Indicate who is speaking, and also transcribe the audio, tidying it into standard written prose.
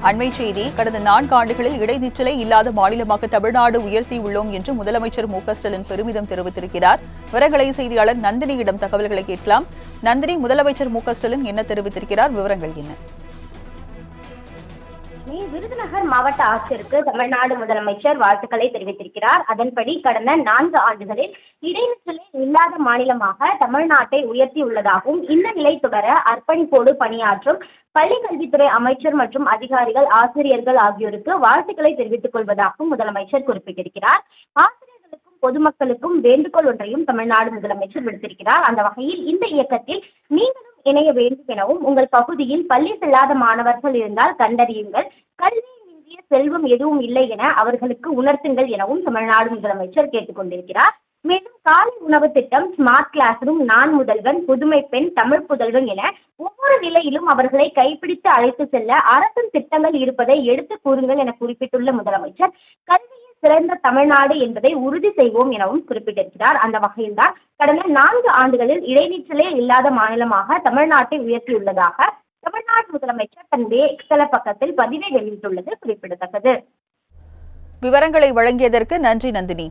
Speaker 1: அண்மை செய்தி, கடந்த 4 ஆண்டுகளில் இடைநிற்றலே இல்லாத மாநிலமாக தமிழ்நாடு உயர்த்தியுள்ளோம் என்று முதலமைச்சர் மு.க.ஸ்டாலின் பெருமிதம் தெரிவித்திருக்கிறார். விவரங்களை செய்தியாளர் நந்தினியிடம் தகவல்களை கேட்கலாம். நந்தினி, முதலமைச்சர் மு.க.ஸ்டாலின் என்ன தெரிவித்திருக்கிறார்? விவரங்கள் என்ன?
Speaker 2: விருதுநகர் மாவட்ட ஆட்சியருக்கு தமிழ்நாடு முதலமைச்சர் வாழ்த்துக்களை தெரிவித்திருக்கிறார். அதன்படி கடந்த 4 ஆண்டுகளில் இடைநிற்றலே இல்லாத மாநிலமாக தமிழ்நாட்டை உயர்த்தியுள்ளதாகவும் இந்த நிலை தொடர அர்ப்பணிப்போடு பணியாற்றும் பள்ளி கல்வித்துறை அமைச்சர் மற்றும் அதிகாரிகள், ஆசிரியர்கள் ஆகியோருக்கு வாழ்த்துக்களை தெரிவித்துக் கொள்வதாகவும் முதலமைச்சர் குறிப்பிட்டிருக்கிறார். ஆசிரியர்களுக்கும் பொதுமக்களுக்கும் வேண்டுகோள் ஒன்றையும் தமிழ்நாடு முதலமைச்சர் விடுத்திருக்கிறார். அந்த வகையில் இந்த இயக்கத்தில் நீங்களும் இணைய வேண்டும் எனவும், உங்கள் பகுதியில் பள்ளி செல்லாத மாணவர்கள் இருந்தால் கண்டறியுங்கள், கல்வி இந்திய செல்வம் எதுவும் இல்லை என அவர்களுக்கு உணர்த்துங்கள் எனவும் தமிழ்நாடு முதலமைச்சர் கேட்டுக் கொண்டிருக்கிறார். மேலும் காலை உணவு திட்டம், ஸ்மார்ட் கிளாஸ் ரூம், நான் முதல்வன், புதுமை பெண், தமிழ் புதல்வன் என ஒவ்வொரு நிலையிலும் அவர்களை கைப்பிடித்து அழைத்து செல்ல அரசின் திட்டங்கள் இருப்பதை எடுத்து கூறுங்கள் என குறிப்பிட்டுள்ள முதலமைச்சர், கல்வியில் சிறந்த தமிழ்நாடு என்பதை உறுதி செய்வோம் எனவும் குறிப்பிட்டிருக்கிறார். அந்த வகையில்தான் கடந்த 4 ஆண்டுகளில் இடைநிற்றலே இல்லாத மாநிலமாக தமிழ்நாட்டை உயர்த்தியுள்ளதாக தமிழ்நாடு முதலமைச்சர் தன்னுடைய எக்ஸ்தல பக்கத்தில் பதிவை வெளியிட்டுள்ளது குறிப்பிடத்தக்கது.
Speaker 1: விவரங்களை வழங்கியதற்கு நன்றி நந்தினி.